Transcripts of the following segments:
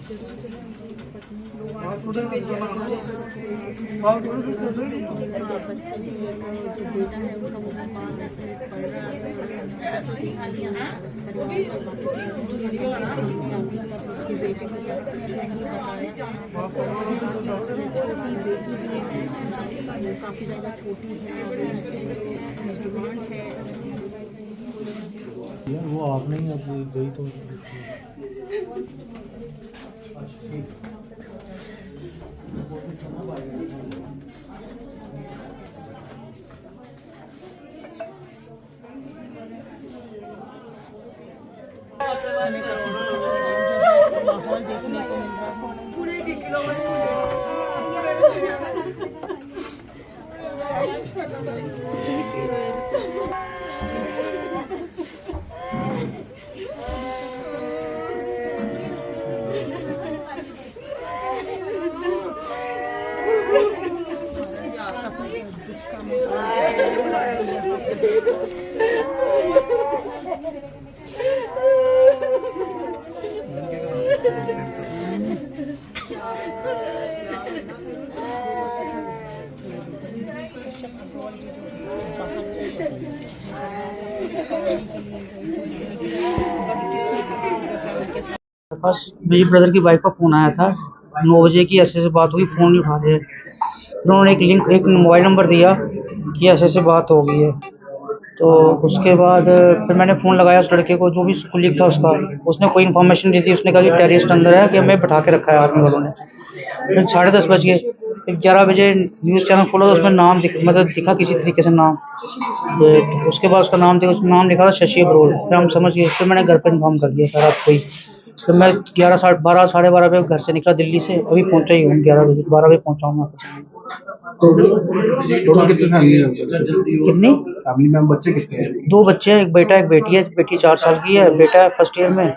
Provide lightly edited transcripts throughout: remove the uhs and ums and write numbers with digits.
काफ़ी ज़्यादा छोटी है। वो आपने ही अब गई तो माहौल देखने को मिल रहा बस मेरी ब्रदर की वाइफ का फ़ोन आया था 9 बजे की, ऐसे बात हुई, फ़ोन नहीं उठा रहे। फिर उन्होंने एक मोबाइल नंबर दिया कि ऐसे बात हो गई है। तो उसके बाद फिर मैंने फ़ोन लगाया उस लड़के को, जो भी कुलीग था उसका। उसने कोई इन्फॉर्मेशन नहीं दी। उसने कहा कि टेररिस्ट अंदर है, कि हमें बैठा के रखा है आर्मी वालों ने। फिर 10:30 बज गए। फिर 11 बजे न्यूज़ चैनल खोला तो उसमें नाम दिखा किसी तरीके से नाम। तो उसके बाद उसका नाम देखा, उसमें नाम लिखा था शशि बरोल। फिर हम समझ गए। फिर मैंने घर पर इन्फॉर्म कर दिया सारा कोई। तो मैं 11 साढ़े 12 बजे घर से निकला दिल्ली से। अभी पहुंचा ही हूँ 12 बजे पहुंचा हूँ मैं। टोटल कितने कितनी फैमिली में बच्चे कितने हैं? 2 बच्चे हैं, एक बेटा एक बेटी है। बेटी 4 साल की है, बेटा है फर्स्ट ईयर में,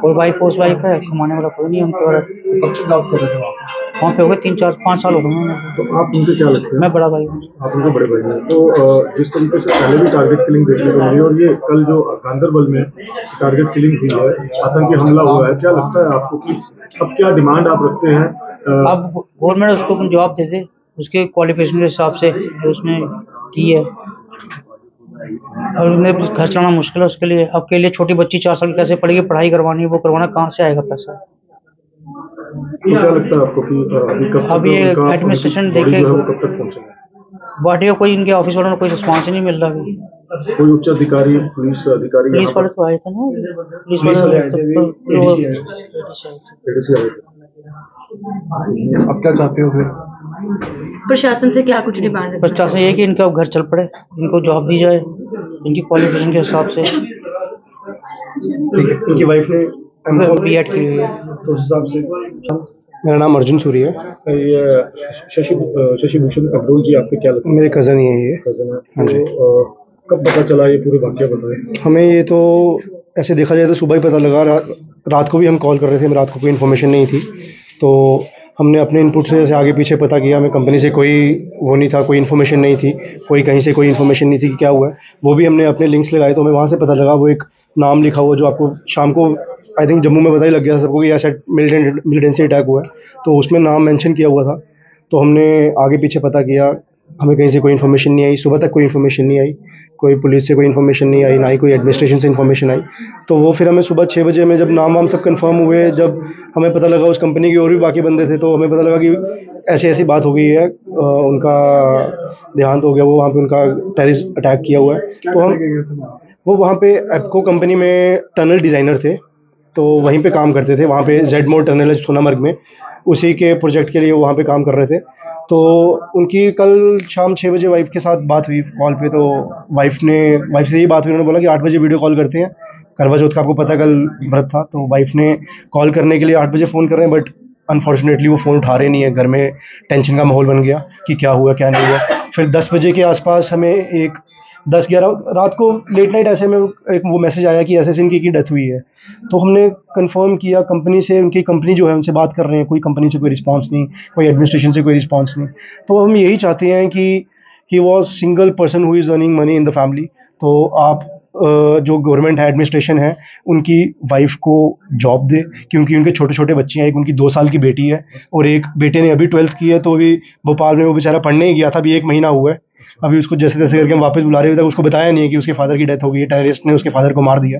और वाइफ हाउस वाइफ है। कमाने वाला कोई नहीं है उनके। और कब से जॉब कर रहे थे आप? वहाँ पे हो गए 3-4-5 साल हो गए हैं। तो आप उनके क्या लगते हैं? मैं बड़ा भाई हूँ। आप उनके बड़े भाई हैं। तो जिस तरीके से पहले भी टारगेट किलिंग देखने को मिली, और ये कल जो गांधरबल में टारगेट किलिंग हुई है, आतंकी हमला हुआ है, क्या लगता है आपको कि अब क्या डिमांड आप रखते हैं? अब गवर्नमेंट उसको जवाब दे दे उसके क्वालिफिकेशन के हिसाब से जो उसने की है। और उन्हें घर चलाना मुश्किल है उसके लिए। अब के लिए छोटी बच्ची 4 साल की कैसे पढ़ेगी, पढ़ाई करवानी है, वो करवाना कहाँ से आएगा पैसा? तो क्या लगता है आपको कि अभी कब अब ये एडमिनिस्ट्रेशन देखे, कब तक पहुंचेगा? बॉडी का कोई इनके ऑफिस वालों ने कोई रिस्पॉन्स ही नहीं मिल रहा अभी। कोई उच्च अधिकारी, पुलिस अधिकारी, पुलिस वाले तो आए थे ना, पुलिस वाले ADC आए थे। अब क्या चाहते हो फिर? प्रशासन से क्या कुछ डिमांड है? प्रशासन ये कि इनका घर चल पड़े, इनको जॉब दी जाए इनकी क्वालिफिकेशन के हिसाब से। ठीक है। उनकी वाइफ ने B.Ed की हुई है। तो उस हिसाब से मेरा नाम अर्जुन सूरी है। ये शशि भूषण अग्रवाल जी आपके क्या लगता है? मेरे कज़न ही है ये। कज़न है। हाँ जी। तो कब पता चला, ये पूरे वाक़या बताएं। हमें ये तो ऐसे देखा जाए तो सुबह ही पता लगा। रात को भी हम कॉल कर रहे थे, रात को कोई इन्फॉर्मेशन नहीं थी। तो हमने अपने इनपुट से जैसे आगे पीछे पता किया। हमें कंपनी से कोई वो नहीं था, कोई इन्फॉर्मेशन नहीं थी, कोई कहीं से कोई इन्फॉर्मेशन नहीं थी कि क्या हुआ है। वो भी हमने अपने लिंक्स लगाए तो हमें वहाँ से पता लगा। वो एक नाम लिखा हुआ जो आपको शाम को आई थिंक जम्मू में पता ही लग गया सबको कि ऐसा मिलिटेंसी अटैक हुआ है। तो उसमें नाम मेंशन किया हुआ था। तो हमने आगे पीछे पता किया, हमें कहीं से कोई इन्फॉर्मेशन नहीं आई। सुबह तक कोई इन्फॉर्मेशन नहीं आई, कोई पुलिस से कोई इन्फॉर्मेशन नहीं आई, ना ही कोई एडमिनिस्ट्रेशन से इन्फॉर्मेशन आई। तो वो फिर हमें सुबह 6 बजे में जब नाम वाम सब कंफर्म हुए, जब हमें पता लगा उस कंपनी की और भी बाकी बंदे थे, तो हमें पता लगा कि ऐसी ऐसी बात हो गई है, उनका देहांत हो गया, वो वहाँ पे उनका टेररिस्ट अटैक किया हुआ है। तो हम वो वहाँ पे एप्को कंपनी में टनल डिज़ाइनर थे, तो वहीं पे काम करते थे। वहाँ पे जेड मोड टनल है सोनामर्ग में, उसी के प्रोजेक्ट के लिए वो वहाँ पे काम कर रहे थे। तो उनकी कल शाम 6 बजे वाइफ के साथ बात हुई कॉल पे। तो वाइफ से यही बात हुई, उन्होंने बोला कि 8 बजे वीडियो कॉल करते हैं। करवा चौथ का आपको पता कल व्रत था, तो वाइफ ने कॉल करने के लिए 8 बजे फ़ोन कर रहे हैं, बट अनफॉर्चुनेटली वो फ़ोन उठा रहे नहीं है। घर में टेंशन का माहौल बन गया कि क्या हुआ क्या नहीं हुआ। फिर 10 बजे के आसपास हमें एक 10-11 रात को लेट नाइट ऐसे में एक वो मैसेज आया कि ऐसे इनकी डेथ हुई है। तो हमने कंफर्म किया कंपनी से, उनकी कंपनी जो है उनसे बात कर रहे हैं, कोई कंपनी से कोई रिस्पांस नहीं, कोई एडमिनिस्ट्रेशन से कोई रिस्पांस नहीं। तो हम यही चाहते हैं कि he was single person who is earning money in the family. तो आप जो गवर्नमेंट है, एडमिनिस्ट्रेशन है, उनकी वाइफ को जॉब दे, क्योंकि उनके छोटे छोटे बच्चे हैं। एक उनकी 2 साल की बेटी है और एक बेटे ने अभी 12th की है, तो अभी भोपाल में वो बेचारा पढ़ने ही गया था, अभी 1 महीना हुआ है। अभी उसको जैसे तैसे करके हम वापस बुला रहे थे। उसको बताया नहीं है कि उसके फादर की डेथ हो गई है, टेररिस्ट ने उसके फादर को मार दिया।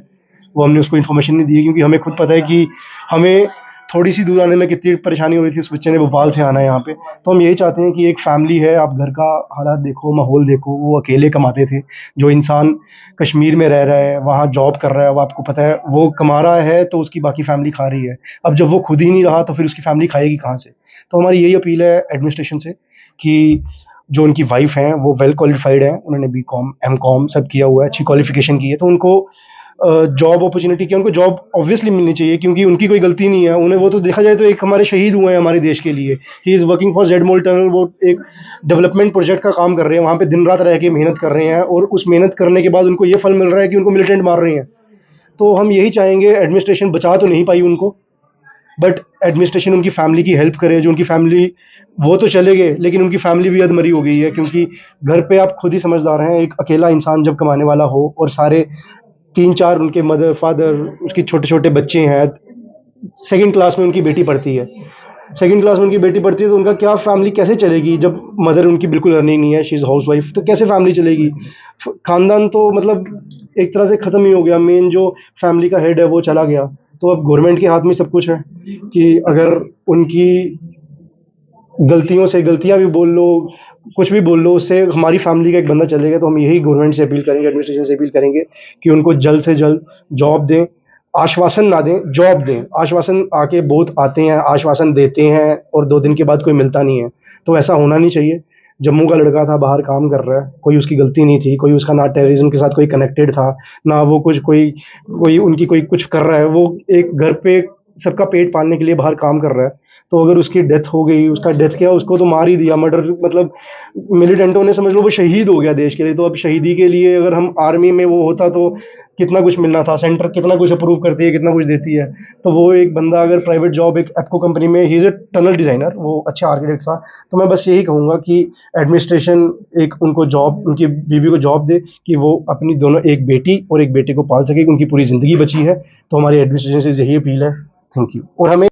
वो हमने उसको इन्फॉर्मेशन नहीं दी है, क्योंकि हमें खुद पता है कि हमें थोड़ी सी दूर आने में कितनी परेशानी हो रही थी। उस बच्चे ने भोपाल से आना है यहाँ पे। तो हम यही चाहते हैं कि एक फैमिली है, आप घर का हालात देखो, माहौल देखो। वो अकेले कमाते थे। जो इंसान कश्मीर में रह रहा है, वहाँ जॉब कर रहा है, वो आपको पता है वो कमा रहा है, तो उसकी बाकी फैमिली खा रही है। अब जब वो खुद ही नहीं रहा तो फिर उसकी फैमिली खाएगी कहाँ से? तो हमारी यही अपील है एडमिनिस्ट्रेशन से कि जो उनकी वाइफ हैं वो वेल क्वालिफाइड हैं, उन्होंने बीकॉम एमकॉम सब किया हुआ है, अच्छी क्वालिफिकेशन की है, तो उनको जॉब अपॉर्चुनिटी की उनको जॉब ऑब्वियसली मिलनी चाहिए, क्योंकि उनकी कोई गलती नहीं है। उन्हें वो तो देखा जाए तो एक हमारे शहीद हुए हैं हमारे देश के लिए। He is working for Zmorh tunnel. वो एक डेवलपमेंट प्रोजेक्ट का काम कर रहे हैं, वहाँ पे दिन रात रह के मेहनत कर रहे हैं, और उस मेहनत करने के बाद उनको ये फल मिल रहा है कि उनको मिलिटेंट मार रहे हैं। तो हम यही चाहेंगे, एडमिनिस्ट्रेशन बचा तो नहीं पाई उनको, बट एडमिनिस्ट्रेशन उनकी फैमिली की हेल्प करे। जो उनकी फैमिली, वो तो चले गए, लेकिन उनकी फैमिली भी अधमरी हो गई है, क्योंकि घर पे आप खुद ही समझदार हैं, एक अकेला इंसान जब कमाने वाला हो और सारे 3-4 उनके मदर फादर, उसके छोटे छोटे बच्चे हैं। 2nd क्लास में उनकी बेटी पढ़ती है। 2nd क्लास में उनकी बेटी पढ़ती है, तो उनका क्या फैमिली कैसे चलेगी? जब मदर उनकी बिल्कुल अर्निंग नहीं है, शी इज़ हाउस वाइफ, तो कैसे फैमिली चलेगी? खानदान तो मतलब एक तरह से ख़त्म ही हो गया। मेन जो फैमिली का हेड है वो चला गया। तो अब गवर्नमेंट के हाथ में सब कुछ है कि अगर उनकी गलतियों से, गलतियां भी बोल लो, कुछ भी बोल लो, उससे हमारी फैमिली का एक बंदा चलेगा। तो हम यही गवर्नमेंट से अपील करेंगे, एडमिनिस्ट्रेशन से अपील करेंगे कि उनको जल्द से जल्द जॉब दें। आश्वासन ना दें, जॉब दें। आश्वासन आके बहुत आते हैं, आश्वासन देते हैं और 2 दिन के बाद कोई मिलता नहीं है। तो ऐसा होना नहीं चाहिए। जम्मू का लड़का था, बाहर काम कर रहा है, कोई उसकी गलती नहीं थी, कोई उसका ना टेररिज्म के साथ कोई कनेक्टेड था, ना वो कुछ कोई उनकी कोई कुछ कर रहा है। वो एक घर पे सबका पेट पालने के लिए बाहर काम कर रहा है। तो अगर उसकी डेथ हो गई, उसका डेथ क्या, उसको तो मार ही दिया, मर्डर, मतलब मिलिटेंटों ने, समझ लो वो शहीद हो गया देश के लिए। तो अब शहीदी के लिए अगर हम आर्मी में वो होता तो कितना कुछ मिलना था। सेंटर कितना कुछ अप्रूव करती है, कितना कुछ देती है। तो वो एक बंदा अगर प्राइवेट जॉब, एक एप्को कंपनी में, he is a tunnel designer, वो अच्छा आर्किटेक्ट था। तो मैं बस यही कहूँगा कि एडमिनिस्ट्रेशन एक उनको जॉब, उनकी बीवी को जॉब दे, कि वो अपनी दोनों, एक बेटी और एक बेटे को पाल सके, उनकी पूरी ज़िंदगी बची है। तो हमारी एडमिनिस्ट्रेशन से यही अपील है। Thank you. और हमें